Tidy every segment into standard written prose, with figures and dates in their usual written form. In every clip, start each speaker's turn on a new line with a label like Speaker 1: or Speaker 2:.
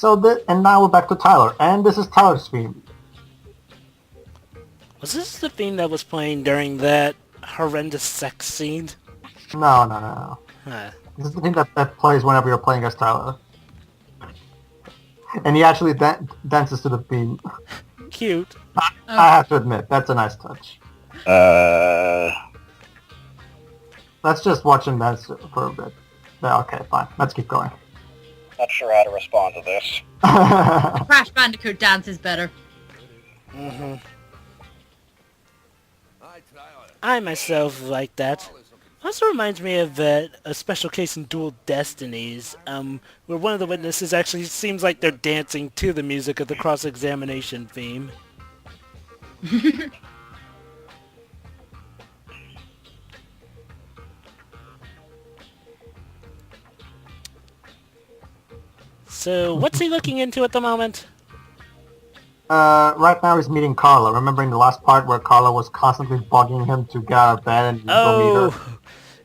Speaker 1: And now we're back to Tyler, and this is Tyler's theme.
Speaker 2: Was this the theme that was playing during that horrendous sex scene?
Speaker 1: No.
Speaker 2: Huh.
Speaker 1: This is the theme that plays whenever you're playing as Tyler. And he actually dances to the theme.
Speaker 2: Cute.
Speaker 1: I have to admit, that's a nice touch. Let's just watch him dance for a bit. Yeah, okay, fine. Let's keep going.
Speaker 3: Not sure how to respond to this.
Speaker 4: Crash Bandicoot dance is better.
Speaker 2: Mm-hmm. I myself like that. Also reminds me of a special case in Dual Destinies, where one of the witnesses actually seems like they're dancing to the music of the cross-examination theme. So, what's he looking into at the moment?
Speaker 1: Right now he's meeting Carla. Remembering the last part where Carla was constantly bugging him to get out of bed and go meet her?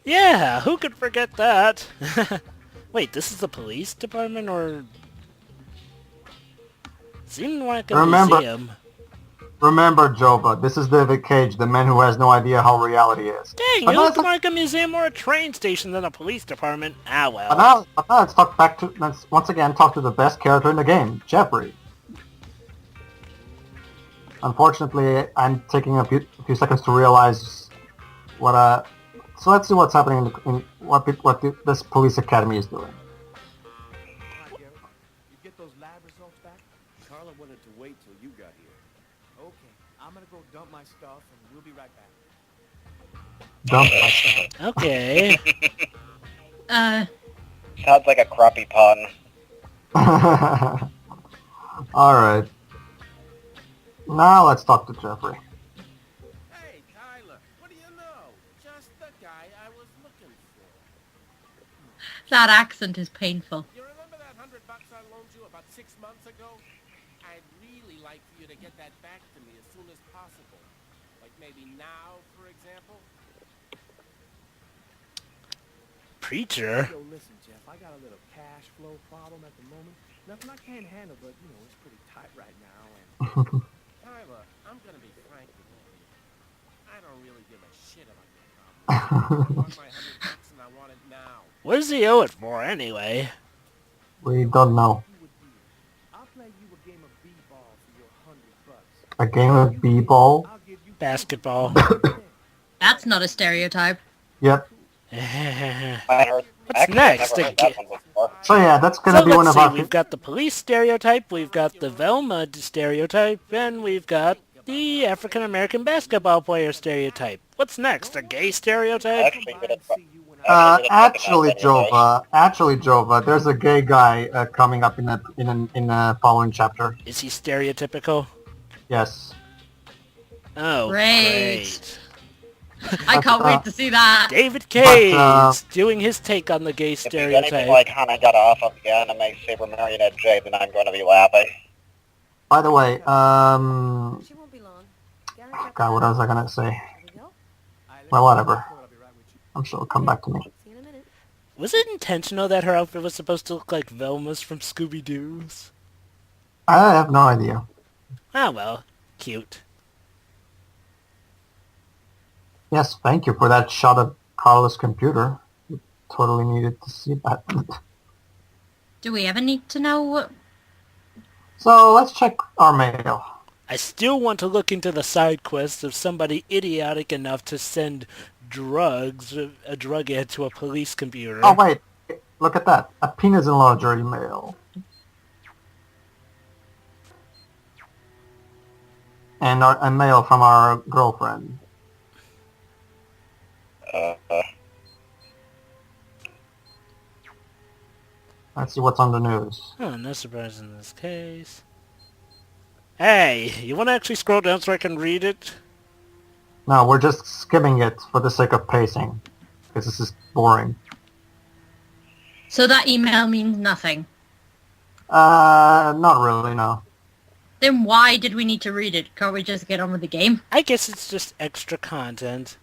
Speaker 2: Yeah, who could forget that? Wait, this is the police department, or... Seemed like a museum.
Speaker 1: Remember, Jova, this is David Cage, the man who has no idea how reality is.
Speaker 2: Dang, you look like a museum or a train station than a police department. Ah, well.
Speaker 1: But now let's once again talk to the best character in the game, Jeffrey. Unfortunately, I'm taking a few seconds to realize what So let's see what's happening in what this police academy is doing.
Speaker 5: You get those lab results back? Carla wanted to wait till you got here. Okay, I'm gonna go dump my stuff and we'll be right back.
Speaker 1: Dump my stuff.
Speaker 2: Okay.
Speaker 3: Sounds like a crappy pun.
Speaker 1: Alright. Now let's talk to Jeffrey.
Speaker 5: Hey, Tyler, what do you know? Just the guy I was looking for.
Speaker 4: That accent is painful.
Speaker 5: You remember that $100 I loaned you about 6 months ago? I'd really like for you to get that back to me as soon as possible. Like maybe now, for example?
Speaker 2: Preacher?
Speaker 5: Yo, listen, Jeff, I got a little cash flow problem at the moment. Nothing I can't handle, but, you know, it's pretty tight right now, and... Tyler, I'm gonna be frank with you. I don't really give a shit about your problem. I want my $100 and I want it now.
Speaker 2: What does he owe it for, anyway?
Speaker 1: We don't know.
Speaker 5: I'll play you a game of b-ball for your $100.
Speaker 1: A game of b-ball?
Speaker 5: I'll give you
Speaker 2: Basketball.
Speaker 4: That's not a stereotype.
Speaker 1: Yep.
Speaker 2: What's next?
Speaker 1: So yeah, that's gonna be one of our...
Speaker 2: We've got the police stereotype, we've got the Velma stereotype, and we've got the African-American basketball player stereotype. What's next? A gay stereotype?
Speaker 1: Actually, Jova, there's a gay guy coming up in the following chapter.
Speaker 2: Is he stereotypical?
Speaker 1: Yes.
Speaker 2: Oh,
Speaker 4: great. I can't wait to see that.
Speaker 2: David Cage doing his take on the gay stereotype.
Speaker 3: If anything like Hannah got off of the anime Saber Marionette J, then I'm going to be laughing.
Speaker 1: By the way, God, what else was I gonna say? Well, whatever. I'm sure it'll come back to me.
Speaker 2: Was it intentional that her outfit was supposed to look like Velma's from Scooby-Doo's?
Speaker 1: I have no idea.
Speaker 2: Ah, well. Cute.
Speaker 1: Yes, thank you for that shot of Carla's computer. We totally needed to see that.
Speaker 4: Do we ever need to know what...
Speaker 1: So, let's check our mail.
Speaker 2: I still want to look into the side quests of somebody idiotic enough to send drugs, a drug ad to a police computer.
Speaker 1: Oh, wait. Look at that. A penis enlarger email. And a mail from our girlfriend. Let's see what's on the news.
Speaker 2: Oh, no surprise in this case. Hey, you want to actually scroll down so I can read it?
Speaker 1: No, we're just skimming it for the sake of pacing. Because this is boring.
Speaker 4: So that email means nothing?
Speaker 1: Not really, no.
Speaker 4: Then why did we need to read it? Can't we just get on with the game?
Speaker 2: I guess it's just extra content.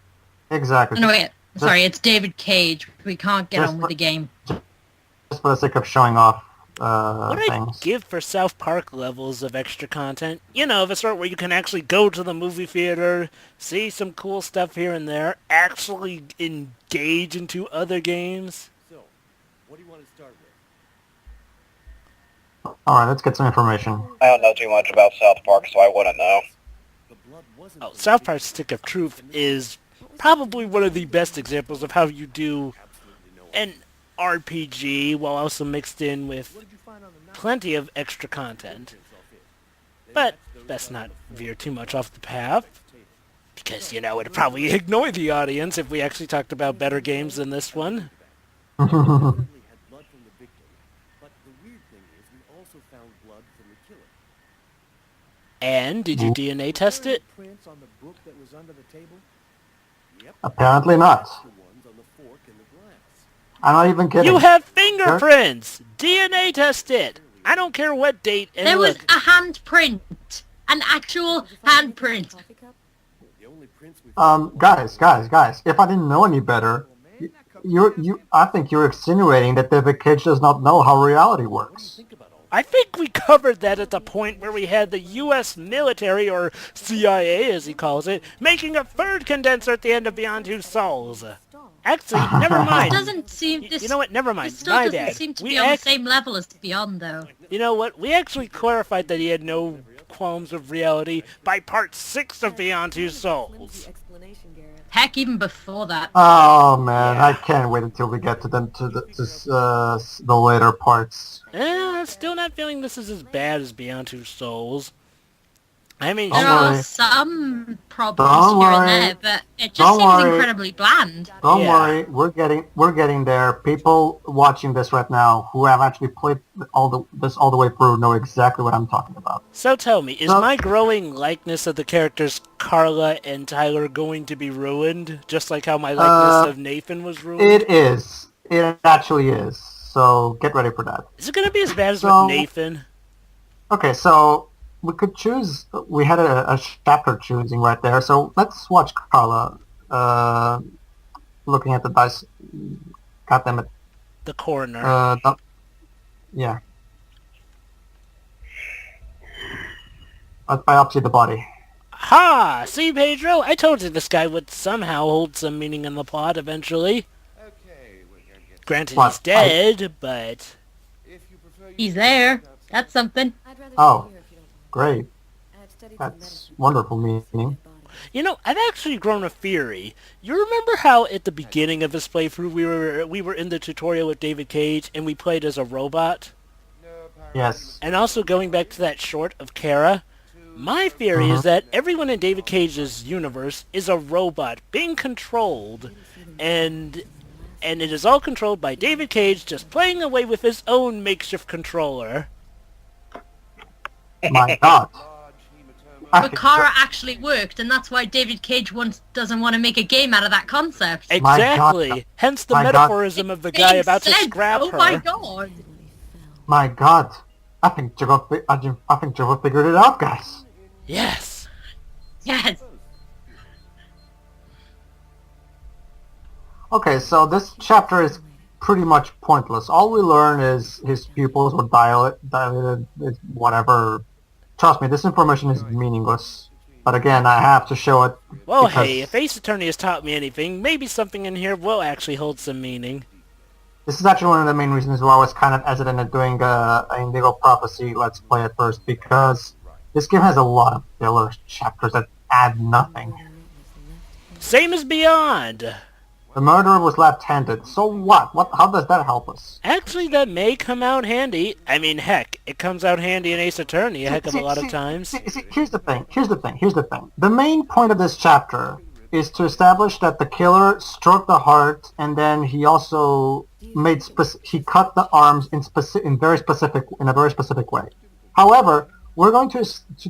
Speaker 1: Exactly.
Speaker 4: No, wait. Sorry, it's David Cage. We can't get on with the game.
Speaker 1: Just for the sake of showing off
Speaker 2: What I'd
Speaker 1: things.
Speaker 2: give for South Park levels of extra content, you know, the sort where you can actually go to the movie theater, see some cool stuff here and there, actually engage into other games.
Speaker 5: So, what do you want to start with?
Speaker 1: Alright, let's get some information.
Speaker 3: I don't know too much about South Park, so I wouldn't know.
Speaker 5: The blood wasn't
Speaker 2: Oh, South Park's Stick of Truth is probably one of the best examples of how you do an RPG while also mixed in with plenty of extra content. But best not veer too much off the path, because, you know, it'd probably annoy the audience if we actually talked about better games than this one.
Speaker 5: certainly had blood from the victim, but the weird thing is we also found blood from the killer.
Speaker 2: And did you DNA test it?
Speaker 5: Prints on the book that was under the table? Yep.
Speaker 1: Apparently not.
Speaker 5: The ones on the fork and the glass.
Speaker 1: I'm not even kidding.
Speaker 2: You have fingerprints! DNA test it! I don't care what date. And
Speaker 4: There was
Speaker 2: look,
Speaker 4: a handprint. An actual handprint.
Speaker 5: The only prints we
Speaker 1: Guys, if I didn't know any better, I think you're insinuating that David Cage does not know how reality works.
Speaker 5: think about all
Speaker 2: I think we covered that at the point where we had the U.S. military, or CIA as he calls it, making a third condenser at the end of Beyond Two Souls. Actually, never mind.
Speaker 4: Doesn't seem this.
Speaker 2: You know what? Never mind.
Speaker 4: This still
Speaker 2: My
Speaker 4: doesn't
Speaker 2: bad.
Speaker 4: seem to
Speaker 2: We
Speaker 4: be on the
Speaker 2: act-
Speaker 4: same level as Beyond, though.
Speaker 2: You know what? We actually clarified that he had no qualms of reality by part 6 of Beyond Two Souls.
Speaker 4: Heck, even before that.
Speaker 1: Oh man, I can't wait until we get to the later parts.
Speaker 2: I'm still not feeling this is as bad as Beyond Two Souls. I mean,
Speaker 1: Don't
Speaker 4: There are
Speaker 1: worry.
Speaker 4: some problems
Speaker 1: Don't
Speaker 4: here
Speaker 1: worry.
Speaker 4: and there, but it just
Speaker 1: Don't
Speaker 4: seems
Speaker 1: worry.
Speaker 4: incredibly bland.
Speaker 1: Don't
Speaker 2: Yeah.
Speaker 1: worry, we're getting there. People watching this right now who have actually played all the way through know exactly what I'm talking about.
Speaker 2: so tell me, is
Speaker 1: Well-
Speaker 2: my growing likeness of the characters Carla and Tyler going to be ruined, just like how my likeness of Nathan was ruined?
Speaker 1: It is. It actually is. So get ready for that.
Speaker 2: Is it going to be as bad as
Speaker 1: So-
Speaker 2: with Nathan?
Speaker 1: Okay, so we could choose. We had a chapter choosing right there. So let's watch Carla looking at the dice. God damn it.
Speaker 2: The coroner.
Speaker 1: Yeah. Let's biopsy the body.
Speaker 2: Ha! See, Pedro? I told you this guy would somehow hold some meaning in the plot eventually.
Speaker 5: Okay, we're gonna get
Speaker 2: Granted,
Speaker 1: What?
Speaker 2: he's dead, but...
Speaker 5: if you prefer
Speaker 4: He's there. That's something.
Speaker 1: Oh, great. That's wonderful meaning.
Speaker 2: You know, I've actually grown a theory. You remember how at the beginning of this playthrough we were in the tutorial with David Cage and we played as a robot?
Speaker 1: Yes.
Speaker 2: And also going back to that short of Kara, my theory is that everyone in David Cage's universe is a robot being controlled, and it is all controlled by David Cage just playing away with his own makeshift controller.
Speaker 1: My God.
Speaker 4: But Kara actually worked, and that's why David Cage doesn't want to make a game out of that concept.
Speaker 1: My God.
Speaker 2: Exactly. Hence the
Speaker 1: My God.
Speaker 2: metaphorism of the guy
Speaker 4: Makes
Speaker 2: about to
Speaker 4: sense.
Speaker 2: scrap
Speaker 4: Oh
Speaker 2: her.
Speaker 4: my god.
Speaker 1: My God. I think Java figured it out, guys.
Speaker 2: Yes.
Speaker 4: Yes.
Speaker 1: Okay, so this chapter is pretty much pointless. All we learn is his pupils were dilated, whatever. Trust me, this information is meaningless. But again, I have to show it.
Speaker 2: Well,
Speaker 1: because
Speaker 2: hey, if Ace Attorney has taught me anything, maybe something in here will actually hold some meaning.
Speaker 1: This is actually one of the main reasons why I was kind of hesitant at doing a Indigo Prophecy Let's Play at first, because this game has a lot of filler chapters that add nothing.
Speaker 2: Same as Beyond.
Speaker 1: The murderer was left-handed, so what? How does that help us?
Speaker 2: Actually, that may come out handy. I mean, heck, it comes out handy in Ace Attorney a heck of a lot of times.
Speaker 1: See, here's the thing. The main point of this chapter is to establish that the killer struck the heart, and then he also he cut the arms in a very specific way. However, we're going to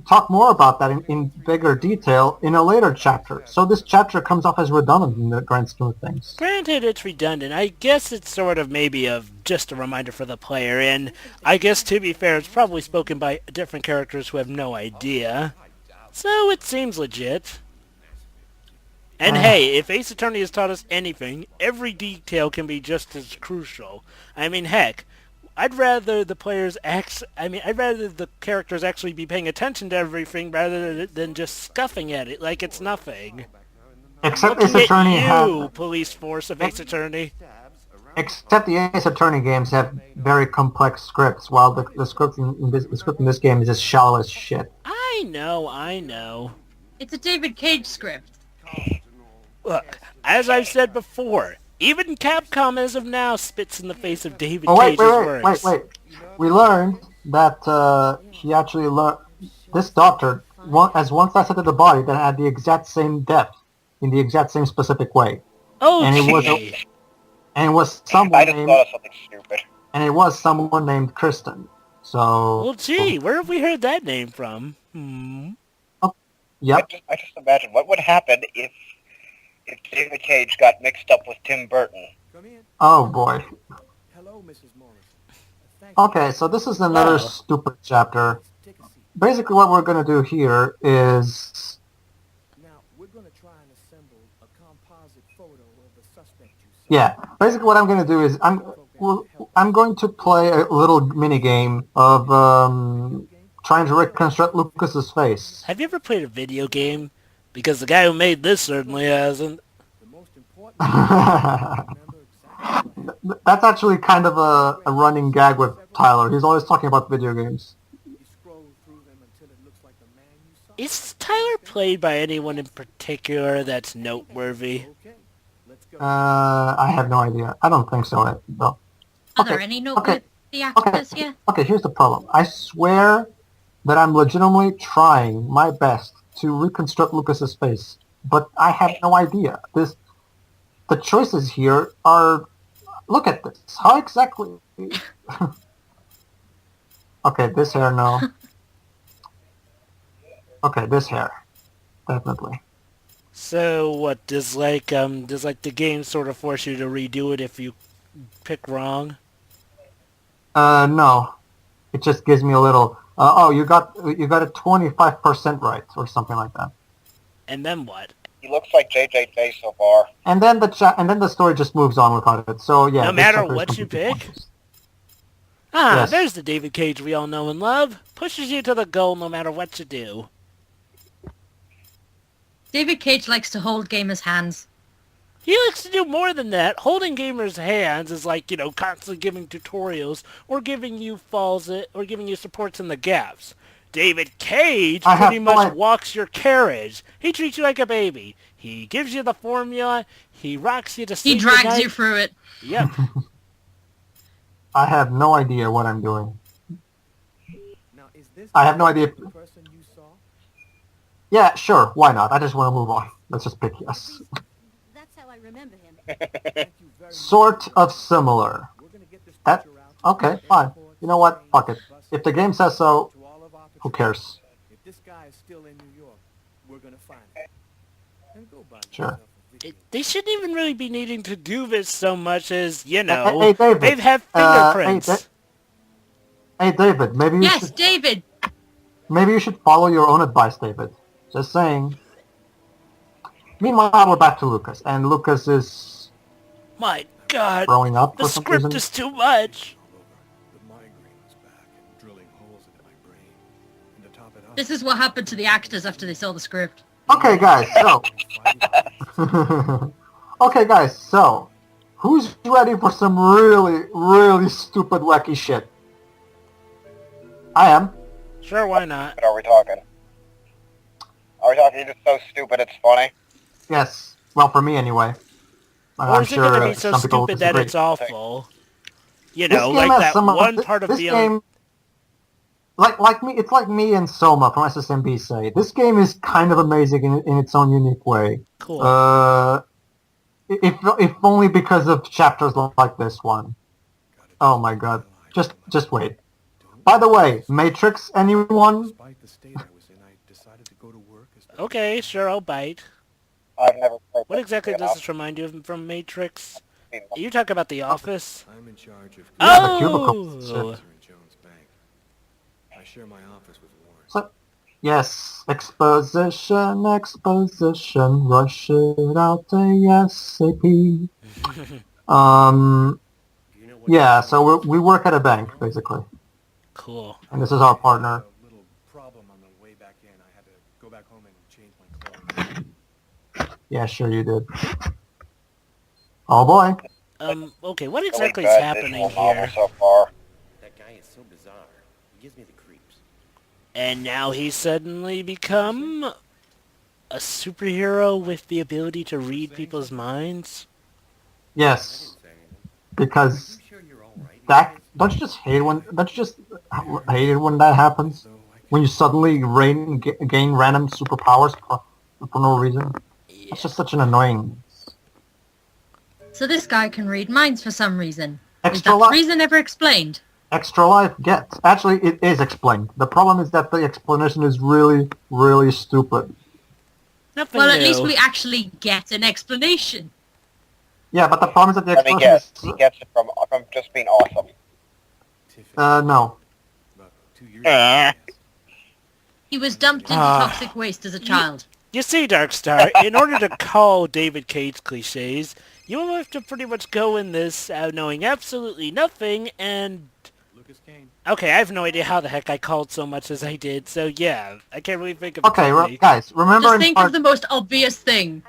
Speaker 1: talk more about that in bigger detail in a later chapter. So this chapter comes off as redundant in the grand scheme of things.
Speaker 2: Granted, it's redundant. I guess it's sort of maybe just a reminder for the player, and I guess to be fair, it's probably spoken by different characters who have no idea. So it seems legit. And hey, if Ace Attorney has taught us anything, every detail can be just as crucial. I mean, heck, I'd rather the players I'd rather the characters actually be paying attention to everything rather than just scuffing at it like it's nothing.
Speaker 1: Except Ace
Speaker 2: Looking
Speaker 1: Attorney
Speaker 2: at you,
Speaker 1: have,
Speaker 2: police force of Ace Attorney.
Speaker 1: except the Ace Attorney games have very complex scripts, while the script in this game is just shallow as shit.
Speaker 2: I know.
Speaker 4: It's a David Cage script.
Speaker 2: Look, as I've said before, even Capcom as of now spits in the face of David
Speaker 1: Oh wait,
Speaker 2: Cage's works.
Speaker 1: wait. We learned that he actually learned this doctor as once dissected the body that had the exact same depth in the exact same specific way.
Speaker 2: Oh,
Speaker 1: And it was
Speaker 2: gee.
Speaker 1: And it was
Speaker 3: I
Speaker 1: someone
Speaker 3: just
Speaker 1: named
Speaker 3: thought of something stupid.
Speaker 1: and it was someone named Kristen. So
Speaker 2: Well, gee, where have we heard that name from? Hmm.
Speaker 1: Yep.
Speaker 3: I just imagine what would happen if David Cage got mixed up with Tim Burton.
Speaker 5: Come in.
Speaker 1: Oh boy.
Speaker 5: Hello, Mrs. Morrison. Thank you.
Speaker 1: Okay, so this is another
Speaker 2: Wow.
Speaker 1: stupid chapter.
Speaker 5: Take a seat.
Speaker 1: Basically what we're going to do here is...
Speaker 5: Now, we're going to try and assemble a composite photo of the suspect you saw.
Speaker 1: Yeah, basically what I'm going to do is I'm going to play a little mini game of trying to reconstruct Lucas's face.
Speaker 2: Have you ever played a video game? Because the guy who made this certainly hasn't.
Speaker 5: The most important thing is to remember exactly what
Speaker 1: That's actually kind of a running gag with Tyler. He's always talking about video games.
Speaker 5: you scroll through them until it looks like the man you saw.
Speaker 2: Is Tyler played by anyone in particular that's noteworthy?
Speaker 5: Okay, let's go.
Speaker 1: I have no idea. I don't think so, though.
Speaker 4: Are there
Speaker 1: Okay,
Speaker 4: any noteworthy
Speaker 1: okay.
Speaker 4: actors here?
Speaker 1: Okay, here's the problem. I swear that I'm legitimately trying my best to reconstruct Lucas's face, but I have no idea. The choices here are... Look at this. How exactly... Okay, this hair, no. Okay, this hair. Definitely.
Speaker 2: So what does the game sort of force you to redo it if you pick wrong?
Speaker 1: No. It just gives me a little... oh, you got it 25% right, or something like that.
Speaker 2: And then what?
Speaker 3: He looks like JJJ so far.
Speaker 1: And then the story just moves on without it. So yeah.
Speaker 2: No
Speaker 1: this
Speaker 2: matter
Speaker 1: chapter is
Speaker 2: what you
Speaker 1: completely
Speaker 2: pick?
Speaker 1: pointless. Yes.
Speaker 2: There's the David Cage we all know and love. Pushes you to the goal no matter what you do.
Speaker 4: David Cage likes to hold gamers' hands.
Speaker 2: He likes to do more than that. Holding gamers' hands is like, constantly giving tutorials or giving you or giving you supports in the gaps. David Cage
Speaker 1: I have
Speaker 2: pretty
Speaker 1: no
Speaker 2: much
Speaker 1: idea.
Speaker 2: walks your carriage. He treats you like a baby. He gives you the formula. He rocks you to sleep.
Speaker 4: He drags
Speaker 2: at night.
Speaker 4: you through it.
Speaker 2: Yep.
Speaker 1: I have no idea what I'm doing.
Speaker 5: Now, is this
Speaker 1: I have no idea.
Speaker 5: the person you saw?
Speaker 1: Yeah, sure. Why not? I just want to move on. Let's just pick yes.
Speaker 6: That's how I remember him.
Speaker 5: Thank you very much.
Speaker 1: Sort of similar.
Speaker 5: We're gonna get this
Speaker 1: That-
Speaker 5: picture out to
Speaker 1: Okay,
Speaker 5: the
Speaker 1: fine.
Speaker 5: airports,
Speaker 1: You know what? Fuck it.
Speaker 5: buses,
Speaker 1: If the game says so,
Speaker 5: to all of our
Speaker 1: who
Speaker 5: patrols.
Speaker 1: cares?
Speaker 5: If this guy is still in New York, we're gonna find him. And go buy
Speaker 1: Sure.
Speaker 5: yourself a video.
Speaker 2: They shouldn't even really be needing to do this so much as,
Speaker 1: Hey, David.
Speaker 2: they have fingerprints.
Speaker 1: Hey, David. Maybe you
Speaker 4: Yes,
Speaker 1: should.
Speaker 4: David!
Speaker 1: Maybe you should follow your own advice, David. Just saying. Meanwhile, we're back to Lucas, and Lucas is
Speaker 2: My God,
Speaker 1: growing up
Speaker 2: the
Speaker 1: for some
Speaker 2: script
Speaker 1: reason.
Speaker 2: is too much.
Speaker 7: The migraine was back and drilling holes into my brain. And to top it up,
Speaker 4: This is what happened to the actors after they saw the script.
Speaker 1: Okay, guys. So. Okay, guys. So, who's ready for some really, really stupid, wacky shit? I am.
Speaker 2: Sure, why not?
Speaker 3: What are we talking? Are we talking just so stupid it's funny?
Speaker 1: Yes. Well, for me anyway.
Speaker 2: Or
Speaker 1: I'm
Speaker 2: is it going to
Speaker 1: sure
Speaker 2: be so
Speaker 1: some people will
Speaker 2: stupid that
Speaker 1: disagree.
Speaker 2: it's awful?
Speaker 1: This
Speaker 2: Like
Speaker 1: game has
Speaker 2: that
Speaker 1: some of-
Speaker 2: one
Speaker 1: this-
Speaker 2: part of
Speaker 1: this
Speaker 2: the
Speaker 1: game, like me, it's like me and Soma from SSMB say. This game is kind of amazing in its own unique way.
Speaker 2: Cool.
Speaker 1: If only because of chapters like this one. Oh my god. Just wait. By the way, Matrix, anyone?
Speaker 7: despite the state I was in, I decided to go to work as
Speaker 2: Okay, sure, I'll bite.
Speaker 3: I've never played
Speaker 2: What
Speaker 3: this
Speaker 2: exactly
Speaker 3: game.
Speaker 2: does
Speaker 3: I've
Speaker 2: this remind you of from Matrix?
Speaker 3: seen them.
Speaker 2: You talk about The Office?
Speaker 7: I'm in charge of
Speaker 1: Yeah, the cubicles.
Speaker 2: Oh!
Speaker 7: in Jones Bank. I share my office with Warren.
Speaker 1: So, yes, exposition, rush it out ASAP.
Speaker 5: You know
Speaker 1: Yeah, so we work at a bank, basically.
Speaker 2: Cool.
Speaker 1: And this is our partner.
Speaker 7: A little problem on the way back in. I had to go back home and change my clothes.
Speaker 1: Yeah, sure you did. Oh boy.
Speaker 2: Okay, what
Speaker 3: Really
Speaker 2: exactly is
Speaker 3: bad
Speaker 2: happening
Speaker 3: visual novel
Speaker 2: here?
Speaker 3: so far.
Speaker 5: That guy is so bizarre. He gives me the creeps.
Speaker 2: And now he's suddenly become a superhero with the ability to read people's minds?
Speaker 1: Yes,
Speaker 5: Say anything.
Speaker 1: because
Speaker 5: You sure you're all right?
Speaker 1: that don't you just hate it when that happens?
Speaker 7: So I
Speaker 1: When you suddenly gain random superpowers for no reason? It's just such an annoying
Speaker 4: So this guy can read minds for some reason. Is
Speaker 1: extra
Speaker 4: that
Speaker 1: life.
Speaker 4: reason ever explained?
Speaker 1: Extra life gets. Actually, it is explained. The problem is that the explanation is really, really stupid.
Speaker 2: Nothing
Speaker 4: Well, at
Speaker 2: new.
Speaker 4: least we actually get an explanation.
Speaker 1: Yeah, but the problem is that the
Speaker 3: Let me
Speaker 1: explanation
Speaker 3: guess. He gets it from just being awesome.
Speaker 7: Tiffany,
Speaker 1: no.
Speaker 7: about 2 years
Speaker 3: Uh.
Speaker 7: ago. yes.
Speaker 4: He was dumped into
Speaker 2: Ah.
Speaker 4: toxic waste as a child.
Speaker 2: You see, Darkstar, in order to call David Cage cliches, you will have to pretty much go in this knowing absolutely nothing, and...
Speaker 7: Lucas Kane.
Speaker 2: Okay, I have no idea how the heck I called so much as I did, so yeah, I can't really think of
Speaker 1: Okay,
Speaker 2: a technique.
Speaker 1: guys, remember
Speaker 4: Just
Speaker 1: in
Speaker 4: think
Speaker 1: part...
Speaker 4: of the most obvious thing.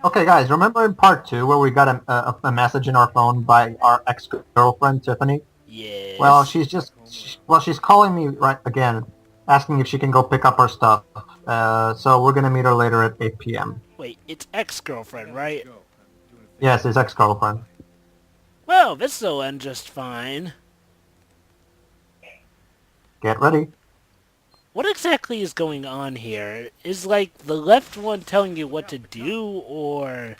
Speaker 1: Okay, guys, remember in part 2 where we got a message in our phone by our ex-girlfriend, Tiffany?
Speaker 2: Yes.
Speaker 1: Well, she's calling me right again, asking if she can go pick up her stuff. So we're gonna meet her later at 8 p.m.
Speaker 2: Wait, it's ex-girlfriend, right?
Speaker 7: Go. I'm doing a thing.
Speaker 1: Yes, his ex-girlfriend.
Speaker 2: Well, this'll end just fine.
Speaker 1: Get ready.
Speaker 2: What exactly is going on here? Is, like, the left one telling you what to do, or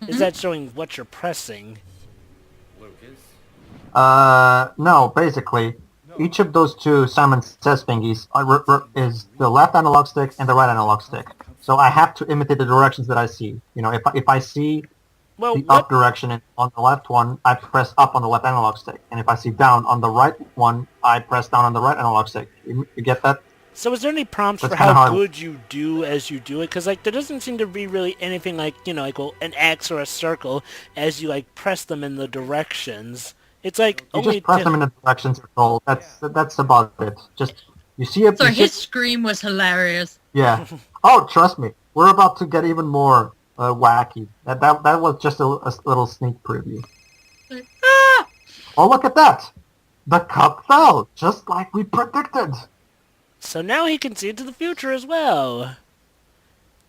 Speaker 2: is that showing what you're pressing?
Speaker 5: Lucas.
Speaker 1: No, basically, each of those two Simon Says thingies is the left analog stick and the right analog stick. So I have to imitate the directions that I see. You know, if I see
Speaker 2: Well,
Speaker 1: the
Speaker 2: what...
Speaker 1: up direction on the left one, I press up on the left analog stick. And if I see down on the right one, I press down on the right analog stick. You get that?
Speaker 2: So is there any prompts
Speaker 1: That's
Speaker 2: for
Speaker 1: kinda
Speaker 2: how
Speaker 1: hard.
Speaker 2: good you do as you do it? Because, like, there doesn't seem to be really anything like, you know, like, well, an X or a circle as you, like, press them in the directions. It's like
Speaker 1: You
Speaker 2: only
Speaker 1: just press them in the directions you're told. That's about it. Just you see it.
Speaker 4: Sorry,
Speaker 1: you see-
Speaker 4: his scream was hilarious.
Speaker 1: Yeah. Oh, trust me, we're about to get even more wacky. That was just a little sneak preview.
Speaker 4: Ah!
Speaker 1: Oh, look at that! The cup fell, just like we predicted.
Speaker 2: So now he can see into the future as well.
Speaker 1: Yes,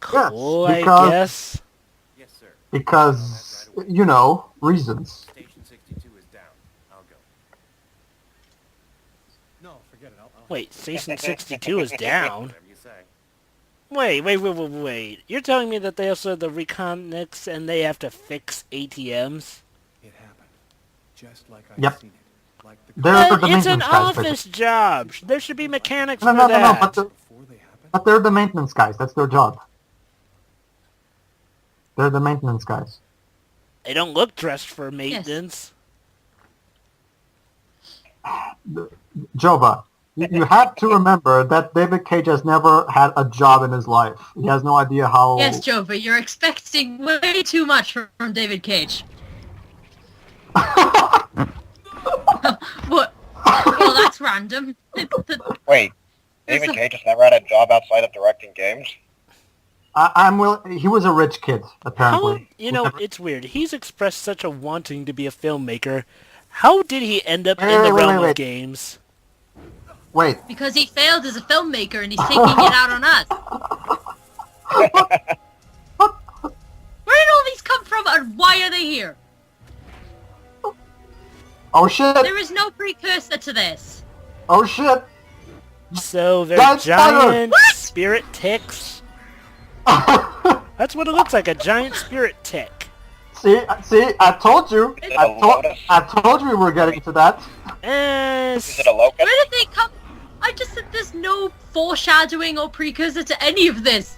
Speaker 2: Cool,
Speaker 1: because-
Speaker 2: I guess.
Speaker 5: Yes, sir.
Speaker 1: Because, you know, reasons.
Speaker 5: Station 62 is down. I'll go.
Speaker 7: No, forget it. I'll
Speaker 2: Wait, Station 62 is down?
Speaker 5: Whatever you say.
Speaker 2: Wait. You're telling me that they also have the reconnects and they have to fix ATMs?
Speaker 7: It happened. Just like I
Speaker 1: Yep.
Speaker 7: seen it. Like the
Speaker 1: They're
Speaker 2: But
Speaker 1: the
Speaker 2: it's an
Speaker 1: maintenance guys.
Speaker 2: office job! There should be mechanics
Speaker 1: No,
Speaker 2: for
Speaker 1: no, no, no,
Speaker 2: that.
Speaker 7: before they happened.
Speaker 1: but they're the maintenance guys. That's their job. They're the maintenance guys.
Speaker 2: They don't look dressed for maintenance.
Speaker 1: Joba, you have to remember that David Cage has never had a job in his life. He has no idea how...
Speaker 4: Yes, Jova, you're expecting way too much from David Cage. What? Well, that's random.
Speaker 3: Wait,
Speaker 4: There's
Speaker 3: David
Speaker 4: a-
Speaker 3: Cage has never had a job outside of directing games?
Speaker 1: He was a rich kid,
Speaker 2: How,
Speaker 1: apparently.
Speaker 2: you know, it's weird. He's expressed such a wanting to be a filmmaker. How did he end up in the realm of games?
Speaker 1: Wait,
Speaker 4: Because he failed as a filmmaker and he's taking it out on us. Where did all these come from and why are they here?
Speaker 1: oh shit,
Speaker 4: There is no precursor to this.
Speaker 1: oh shit.
Speaker 2: So they're
Speaker 1: Giant spider!
Speaker 2: giant
Speaker 4: What?
Speaker 2: spirit ticks? That's what it looks like, a giant spirit tick.
Speaker 1: See, I told you. I told you we were getting to that.
Speaker 3: Is it a locust?
Speaker 4: Where did they come? I just said there's no foreshadowing or precursor to any of this.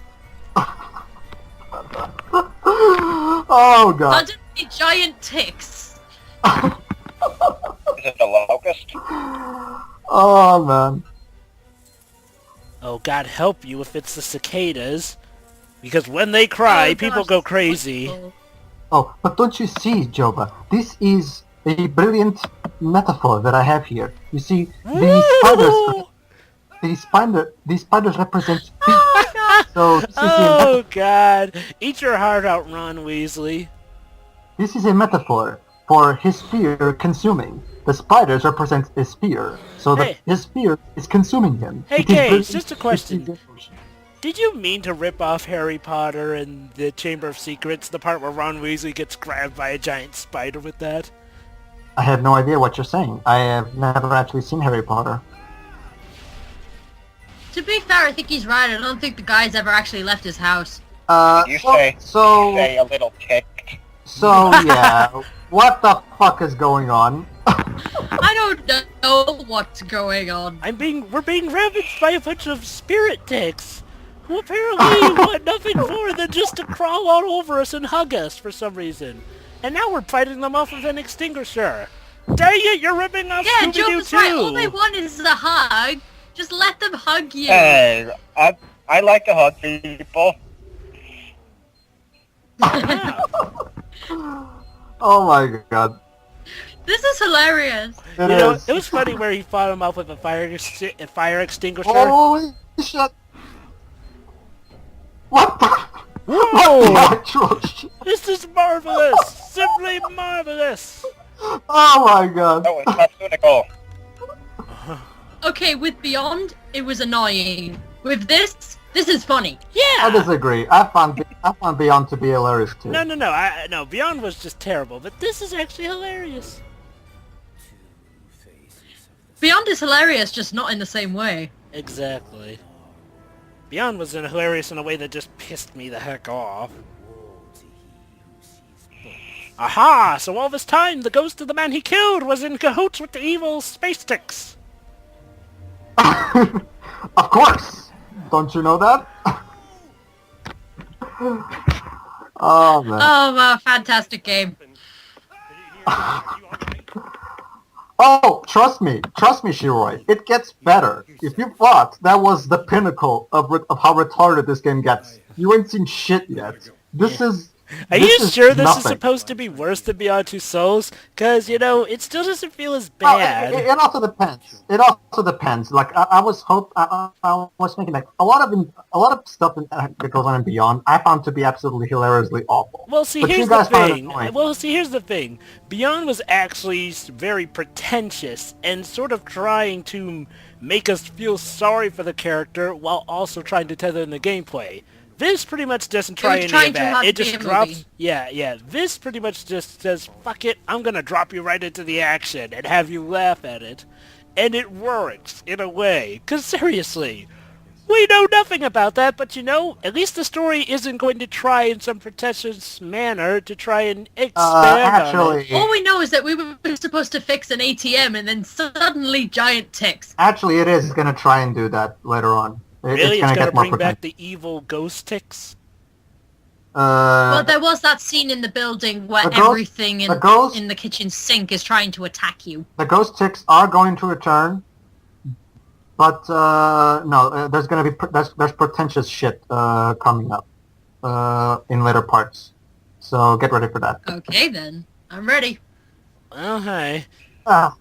Speaker 1: Oh god.
Speaker 4: Suddenly giant ticks.
Speaker 3: Is it a locust?
Speaker 1: Oh man.
Speaker 2: Oh, God help you if it's the cicadas. Because when they cry,
Speaker 4: Oh,
Speaker 2: people
Speaker 4: gosh,
Speaker 2: go
Speaker 4: it's
Speaker 2: crazy.
Speaker 4: wonderful.
Speaker 1: Oh, but don't you see, Joba? This is a brilliant metaphor that I have here. You see,
Speaker 2: Woo!
Speaker 1: these spiders represent feet. So this is,
Speaker 2: Oh God! Eat your heart out, Ron Weasley.
Speaker 1: this is a metaphor for his spear consuming. The spiders represent his spear, so that
Speaker 2: Hey.
Speaker 1: his spear is consuming him.
Speaker 2: Hey,
Speaker 1: It is
Speaker 2: Cage,
Speaker 1: brilliant.
Speaker 2: just a
Speaker 1: It is
Speaker 2: question.
Speaker 1: brilliant.
Speaker 2: Did you mean to rip off Harry Potter and the Chamber of Secrets, the part where Ron Weasley gets grabbed by a giant spider with that?
Speaker 1: I have no idea what you're saying. I have never actually seen Harry Potter.
Speaker 4: To be fair, I think he's right. I don't think the guy's ever actually left his house.
Speaker 3: You say a little ticked.
Speaker 1: So yeah, what the fuck is going on?
Speaker 4: I don't know what's going on.
Speaker 2: We're being ravaged by a bunch of spirit ticks, who apparently want nothing more than just to crawl all over us and hug us for some reason. And now we're fighting them off with an extinguisher. Dang it, you're ripping off
Speaker 4: Yeah,
Speaker 2: Scooby-Doo
Speaker 4: Joe was
Speaker 2: too!
Speaker 4: right. All they want is a hug. Just let them hug you.
Speaker 3: Hey, I like to hug people.
Speaker 1: Oh my god.
Speaker 4: This is hilarious.
Speaker 1: It
Speaker 2: You know,
Speaker 1: is.
Speaker 2: it was funny where he fought him off with a fire extinguisher.
Speaker 1: Holy shit. What the?
Speaker 2: Whoa!
Speaker 1: What the actual shit?
Speaker 2: This is marvelous! Simply marvelous!
Speaker 1: Oh my god.
Speaker 3: That was pharmaceutical.
Speaker 4: Okay, with Beyond, it was annoying. With this is funny.
Speaker 1: I
Speaker 2: Yeah!
Speaker 1: disagree. I found Beyond to be hilarious too.
Speaker 2: No, no, Beyond was just terrible, but this is actually hilarious.
Speaker 4: Beyond is hilarious, just not in the same way.
Speaker 2: Exactly. Beyond was hilarious in a way that just pissed me the heck off. Aha! So all this time, the ghost of the man he killed was in cahoots with the evil space ticks.
Speaker 1: Of course. Don't you know that? Oh man.
Speaker 4: Oh, wow, fantastic game.
Speaker 1: Oh, trust me, Shiroi. It gets better. If you thought that was the pinnacle of how retarded this game gets, you ain't seen shit yet. This is.
Speaker 2: Are
Speaker 1: this
Speaker 2: you
Speaker 1: is
Speaker 2: sure this is
Speaker 1: nothing.
Speaker 2: supposed to be worse than Beyond Two Souls? Cause, you know, it still doesn't feel as
Speaker 1: Well,
Speaker 2: bad.
Speaker 1: it also depends. It also depends. Like I was thinking like a lot of stuff that goes on in Beyond, I found to be absolutely hilariously awful.
Speaker 2: Well, see,
Speaker 1: But you
Speaker 2: here's the
Speaker 1: guys found it
Speaker 2: thing.
Speaker 1: annoying.
Speaker 2: Well, see, here's the thing. Beyond was actually very pretentious and sort of trying to make us feel sorry for the character while also trying to tether in the gameplay. This pretty much doesn't try
Speaker 4: was
Speaker 2: any
Speaker 4: trying
Speaker 2: of
Speaker 4: to
Speaker 2: that.
Speaker 4: have
Speaker 2: It just
Speaker 4: the
Speaker 2: drops.
Speaker 4: movie.
Speaker 2: Yeah. This pretty much just says, "Fuck it, I'm gonna drop you right into the action and have you laugh at it," and it works in a way. Cause seriously. We know nothing about that, but you know, at least the story isn't going to try in some pretentious manner to try and expand on it.
Speaker 1: Actually,
Speaker 4: All we know is that we were supposed to fix an ATM and then suddenly giant ticks.
Speaker 1: it is gonna try and do that later on.
Speaker 2: Really? It's
Speaker 1: gonna
Speaker 2: gonna
Speaker 1: get more
Speaker 2: bring back
Speaker 1: pretentious.
Speaker 2: the evil ghost ticks?
Speaker 4: Well, there was that scene in the building where
Speaker 1: the ghost-
Speaker 4: everything
Speaker 1: the ghost-
Speaker 4: in the kitchen sink is trying to attack you.
Speaker 1: The ghost ticks are going to return, but no, there's gonna be there's pretentious shit coming up in later parts. So get ready for that.
Speaker 4: Okay then, I'm ready.
Speaker 2: Oh, hi.
Speaker 1: Ah,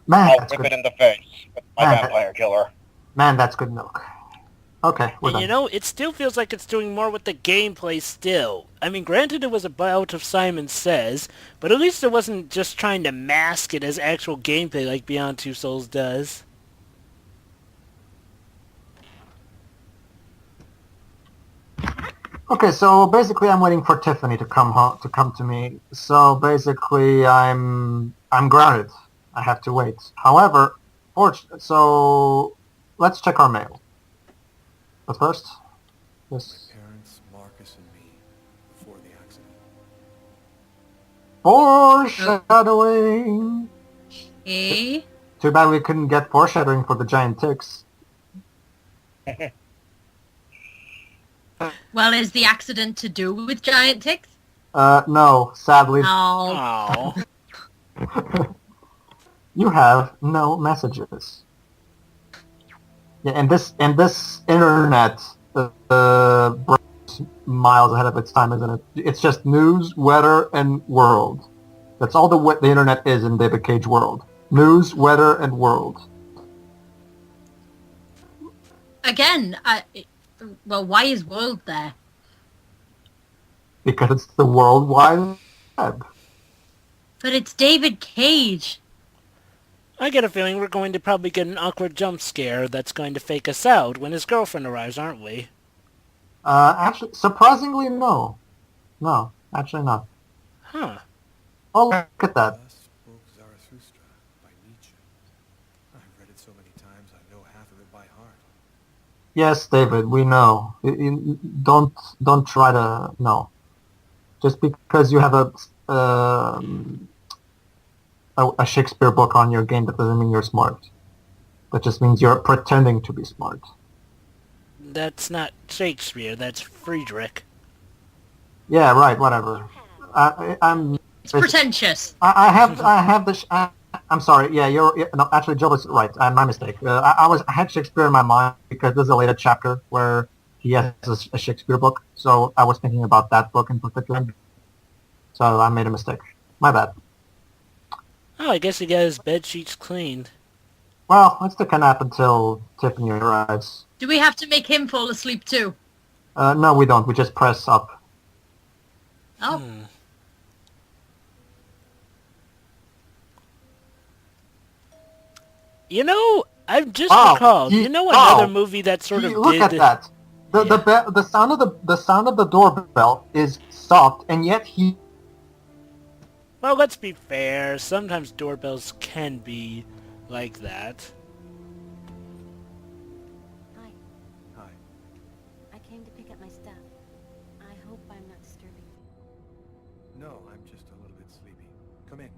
Speaker 1: man,
Speaker 3: I'll
Speaker 1: that's
Speaker 3: whip
Speaker 1: good.
Speaker 3: it in the face with my
Speaker 1: Ah.
Speaker 3: vampire killer.
Speaker 1: Man, that's good milk. Okay, we're
Speaker 2: And
Speaker 1: done.
Speaker 2: you know, it still feels like it's doing more with the gameplay still. I mean, granted it was a bout of Simon Says, but at least it wasn't just trying to mask it as actual gameplay like Beyond Two Souls does.
Speaker 1: Okay, so basically, I'm waiting for Tiffany to come to me. So basically, I'm grounded. I have to wait. However, so let's check our mail. But first, this
Speaker 7: Parents, Marcus, and me before the accident.
Speaker 1: foreshadowing.
Speaker 4: Okay.
Speaker 1: Too bad we couldn't get foreshadowing for the giant ticks.
Speaker 4: Well, is the accident to do with giant ticks?
Speaker 1: No, sadly,
Speaker 4: Oh.
Speaker 2: Oh.
Speaker 1: you have no messages. Yeah, and this internet breaks miles ahead of its time, isn't it? It's just news, weather, and world. That's all the internet is in David Cage world. News, weather, and world.
Speaker 4: Again, well, why is world there?
Speaker 1: Because it's the World Wide Web.
Speaker 4: But it's David Cage.
Speaker 2: I get a feeling we're going to probably get an awkward jump scare that's going to fake us out when his girlfriend arrives, aren't we?
Speaker 1: Actually, surprisingly, no. No, actually not.
Speaker 2: Huh.
Speaker 1: Oh, look at that.
Speaker 7: Thus spoke Zarathustra by Nietzsche. I've read it so many times I know half of it by heart.
Speaker 1: Yes, David, we know. Don't try to no. Just because you have a Shakespeare book on your game, that doesn't mean you're smart. That just means you're pretending to be smart.
Speaker 2: That's not Shakespeare, that's Friedrich.
Speaker 1: Yeah, right. Whatever. I'm.
Speaker 4: It's pretentious.
Speaker 1: I have the. I'm sorry. Yeah, no. Actually, Joe was right. My mistake. I had Shakespeare in my mind because there's a later chapter where he has a Shakespeare book. So I was thinking about that book in particular. So I made a mistake. My bad.
Speaker 2: Oh, I guess he got his bed sheets cleaned.
Speaker 1: Well, let's take a nap until Tiffany arrives.
Speaker 4: Do we have to make him fall asleep too?
Speaker 1: No, we don't. We just press up.
Speaker 4: Oh.
Speaker 2: You know, I've just recalled. You know another movie that sort of
Speaker 1: look
Speaker 2: did.
Speaker 1: Look at that. The sound of the doorbell is soft, and yet he.
Speaker 2: Well, let's be fair. Sometimes doorbells can be like that.
Speaker 6: Hi.
Speaker 7: Hi.
Speaker 6: I came to pick up my stuff. I hope I'm not disturbing you.
Speaker 7: No, I'm just a little bit sleepy. Come in.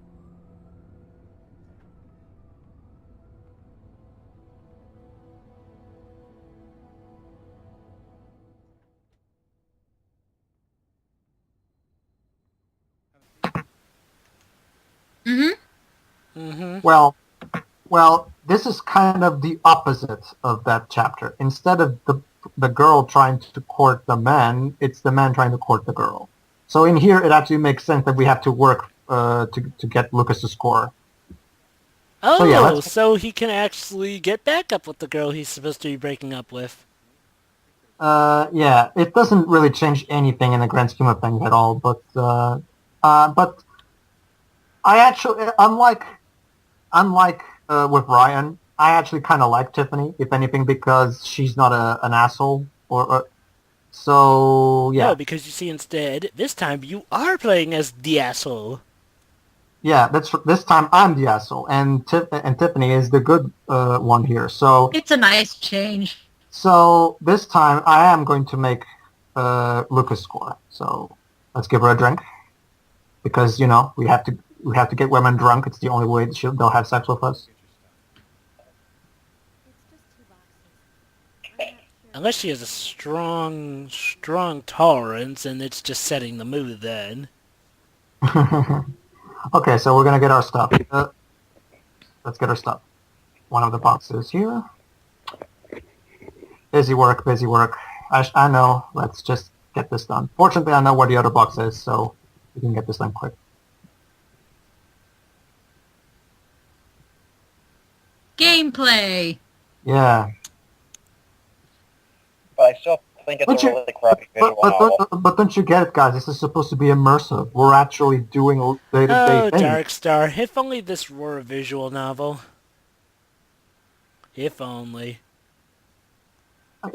Speaker 1: Well, this is kind of the opposite of that chapter. Instead of the girl trying to court the man, it's the man trying to court the girl. So in here, it actually makes sense that we have to work to get Lucas to score.
Speaker 2: Oh, so he can actually get back up with the girl he's supposed to be breaking up with.
Speaker 1: Yeah, it doesn't really change anything in the grand scheme of things at all. But I actually, unlike with Ryan, I actually kind of like Tiffany, if anything, because she's not an asshole. So yeah.
Speaker 2: No, because you see, instead, this time you are playing as the asshole.
Speaker 1: Yeah, this time I'm the asshole, and Tiffany is the good one here. So
Speaker 4: it's a nice change.
Speaker 1: So this time I am going to make Lucas score. So let's give her a drink, because we have to get women drunk. It's the only way they'll have sex with us.
Speaker 2: Unless she has a strong tolerance, and it's just setting the mood then.
Speaker 1: Okay, so we're gonna get our stuff. Let's get our stuff. One of the boxes here. Busy work. I know. Let's just get this done. Fortunately, I know where the other box is, so we can get this done quick.
Speaker 4: Gameplay.
Speaker 1: Yeah.
Speaker 3: But I still think it's a really crappy visual novel.
Speaker 1: But don't you get it, guys? This is supposed to be immersive. We're actually doing day-to-day things.
Speaker 2: Darkstar, if only this were a visual novel. If only.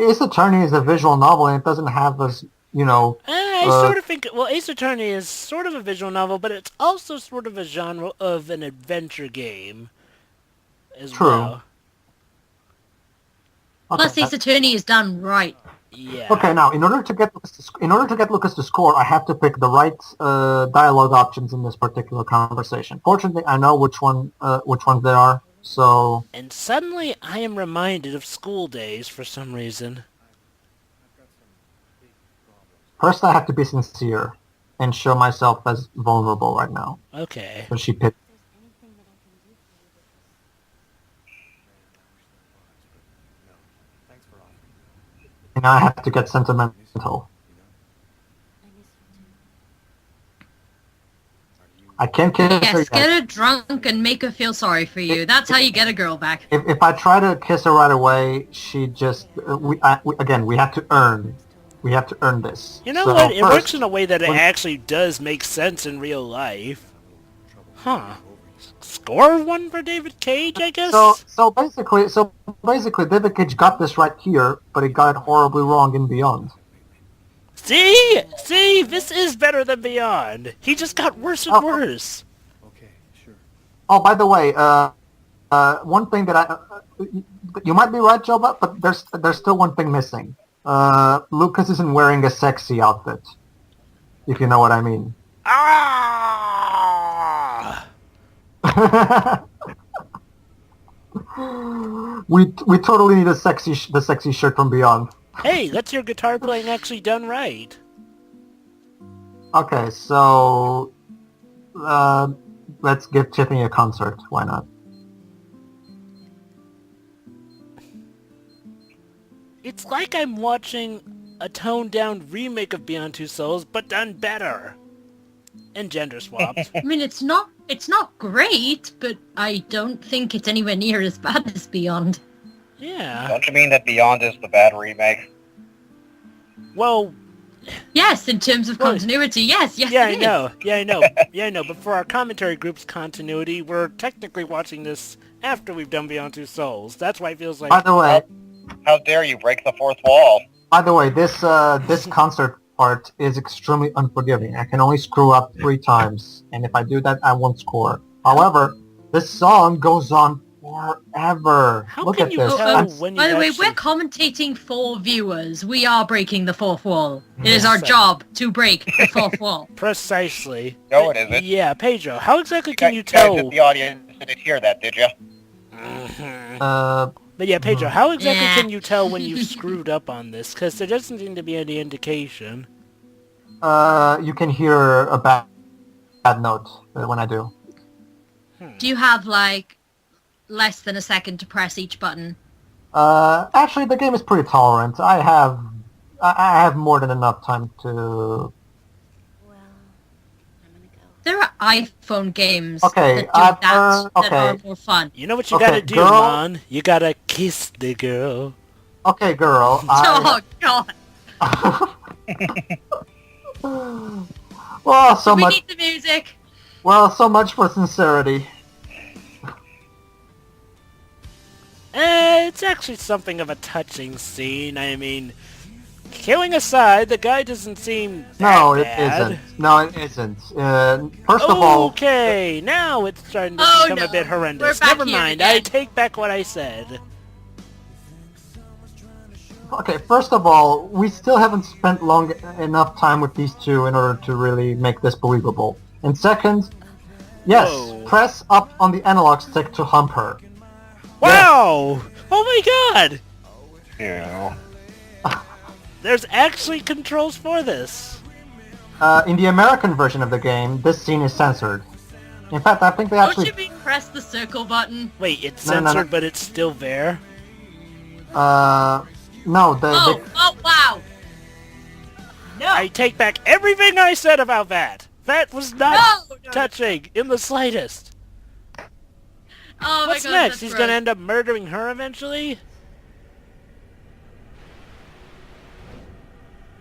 Speaker 1: Ace Attorney is a visual novel, and it doesn't have this,
Speaker 2: I sort of think... Well, Ace Attorney is sort of a visual novel, but it's also sort of a genre of an adventure game as well.
Speaker 1: Okay,
Speaker 4: Plus, Ace Attorney is done right.
Speaker 2: Yeah.
Speaker 1: Okay, now in order to get Lucas to score, I have to pick the right dialogue options in this particular conversation. Fortunately, I know which ones they are. So.
Speaker 2: And suddenly, I am reminded of school days for some reason.
Speaker 1: First, I have to be sincere and show myself as vulnerable right now.
Speaker 2: Okay.
Speaker 1: So she picked. And I have to get sentimental. I can't kiss her
Speaker 4: Yes,
Speaker 1: yet.
Speaker 4: get her drunk and make her feel sorry for you. That's how you get a girl back.
Speaker 1: If I try to kiss her right away, she just we have to earn. We have to earn this.
Speaker 2: You know
Speaker 1: So
Speaker 2: what? It
Speaker 1: first,
Speaker 2: works in a way that it
Speaker 1: when-
Speaker 2: actually does make sense in real life. Huh. Score one for David Cage, I guess?
Speaker 1: So basically, David Cage got this right here, but he got it horribly wrong in Beyond.
Speaker 2: See? See? This is better than Beyond. He just got worse and worse.
Speaker 7: Okay, sure.
Speaker 1: Oh, by the way, one thing that you might be right, Joe, but there's still one thing missing. Lucas isn't wearing a sexy outfit, if you know what I mean.
Speaker 2: Ah!
Speaker 1: we totally need the sexy shirt from Beyond.
Speaker 2: Hey, that's your guitar playing actually done right.
Speaker 1: Okay, so let's give Tiffany a concert. Why not?
Speaker 2: It's like I'm watching a toned-down remake of Beyond Two Souls, but done better. And gender swapped.
Speaker 4: I mean, it's not great, but I don't think it's anywhere near as bad as Beyond.
Speaker 2: Yeah.
Speaker 3: Don't you mean that Beyond is the bad remake?
Speaker 2: Well,
Speaker 4: Yes, in terms of continuity, yes,
Speaker 2: yeah,
Speaker 4: it
Speaker 2: I
Speaker 4: is.
Speaker 2: know. Yeah, I know. Yeah, I know. But for our commentary group's continuity, we're technically watching this after we've done Beyond Two Souls. That's why it feels like...
Speaker 1: By the way,
Speaker 3: How dare you break the fourth wall?
Speaker 1: this concert part is extremely unforgiving. I can only screw up 3 times, and if I do that, I won't score. However, this song goes on forever.
Speaker 2: How
Speaker 1: Look
Speaker 2: can
Speaker 1: at
Speaker 2: you
Speaker 1: this.
Speaker 2: tell when
Speaker 4: By
Speaker 2: you've
Speaker 4: the way,
Speaker 2: actually...
Speaker 4: we're commentating for viewers. We are breaking the fourth wall. It is
Speaker 2: Yes,
Speaker 4: our
Speaker 2: sir.
Speaker 4: job to break the fourth wall.
Speaker 2: Precisely.
Speaker 3: No, it isn't.
Speaker 2: Yeah, Pedro, how exactly can you
Speaker 3: guys
Speaker 2: tell...
Speaker 3: in the audience didn't hear that, did you?
Speaker 2: But yeah, Pedro, how exactly
Speaker 4: Yeah.
Speaker 2: can you tell when you've screwed up on this? Because there doesn't seem to be any indication.
Speaker 1: You can hear a bad note when I do.
Speaker 4: Do you have, like, less than a second to press each button?
Speaker 1: Actually, the game is pretty tolerant. I have more than enough time to...
Speaker 6: Well, I'm gonna go.
Speaker 4: There are iPhone games
Speaker 1: Okay,
Speaker 4: that do
Speaker 1: I've
Speaker 4: that
Speaker 1: heard-
Speaker 4: that
Speaker 1: okay.
Speaker 4: are more fun.
Speaker 2: You know what you
Speaker 1: Okay,
Speaker 2: gotta do,
Speaker 1: girl.
Speaker 2: Mon? You gotta kiss the girl.
Speaker 1: Okay, girl.
Speaker 4: Oh, God.
Speaker 1: Well, so
Speaker 4: we
Speaker 1: much.
Speaker 4: need the music.
Speaker 1: Well, so much for sincerity.
Speaker 2: It's actually something of a touching scene. I mean, killing aside, the guy doesn't seem that
Speaker 1: No, it
Speaker 2: bad.
Speaker 1: isn't. No, it isn't. First of all,
Speaker 2: Okay, now it's starting to
Speaker 4: Oh,
Speaker 2: become
Speaker 4: no.
Speaker 2: a bit horrendous.
Speaker 4: We're back
Speaker 2: Never
Speaker 4: here
Speaker 2: mind,
Speaker 4: again.
Speaker 2: I take back what I said.
Speaker 1: okay. First of all, we still haven't spent long enough time with these two in order to really make this believable. And second, yes,
Speaker 2: Whoa.
Speaker 1: press up on the analog stick to hump her.
Speaker 2: Wow! Oh my god!
Speaker 3: Yeah.
Speaker 2: There's actually controls for this.
Speaker 1: In the American version of the game, this scene is censored. In fact, I think they
Speaker 4: Don't
Speaker 1: actually.
Speaker 4: you mean press the circle button?
Speaker 2: Wait, it's
Speaker 1: No, no, no.
Speaker 2: censored, but it's still there?
Speaker 1: No,
Speaker 4: Oh, wow. No.
Speaker 2: I take back everything I said about that! That was not
Speaker 4: No.
Speaker 2: touching in the slightest!
Speaker 4: Oh
Speaker 2: What's
Speaker 4: my God,
Speaker 2: next?
Speaker 4: that's
Speaker 2: He's
Speaker 4: gross.
Speaker 2: gonna end up murdering her eventually?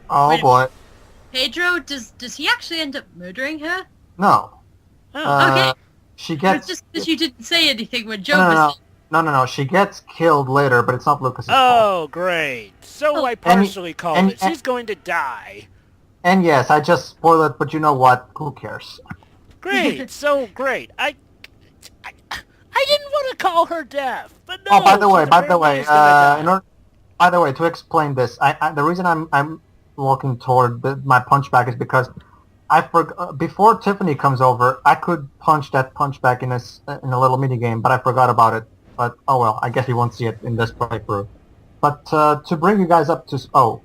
Speaker 1: Oh
Speaker 4: Wait a
Speaker 1: boy,
Speaker 4: Pedro, does he actually end up murdering her?
Speaker 1: no.
Speaker 2: Oh.
Speaker 4: Okay.
Speaker 1: She
Speaker 4: It's
Speaker 1: gets.
Speaker 4: just because you didn't say anything when Joe
Speaker 1: No, no,
Speaker 4: was...
Speaker 1: no. She gets killed later, but it's not Lucas's fault.
Speaker 2: Oh, great. So I partially called
Speaker 1: and-
Speaker 2: it. She's going to die.
Speaker 1: And yes, I just spoiled it, but you know what? Who cares?
Speaker 2: Great, so great. I didn't want to call her deaf, but no.
Speaker 1: Oh, by the way,
Speaker 2: she's apparently gonna die.
Speaker 1: by the way, to explain this, the reason I'm walking toward my punchback is because before Tiffany comes over, I could punch that punchback in a little mini game, but I forgot about it. But oh well, I guess you won't see it in this playthrough. But to bring you guys up to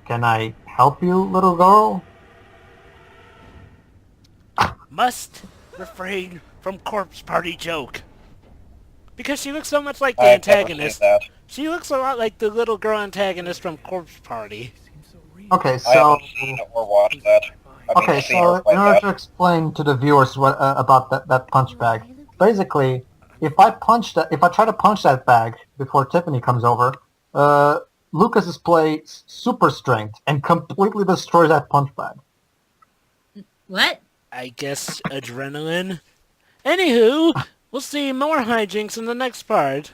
Speaker 1: can I help you, little girl?
Speaker 2: Must refrain from corpse party joke. Because she looks so much like the
Speaker 3: I've never
Speaker 2: antagonist.
Speaker 3: seen that.
Speaker 2: She looks a lot like the little girl antagonist from Corpse Party.
Speaker 1: Okay,
Speaker 3: I
Speaker 1: so
Speaker 3: haven't seen or watched that.
Speaker 1: Okay, so in order to explain to the viewers what about that punch bag, basically, if I try to punch that bag before Tiffany comes over, Lucas plays super strength and completely destroys that punch bag.
Speaker 4: What?
Speaker 2: I guess adrenaline. Anywho, we'll see more hijinks in the next part.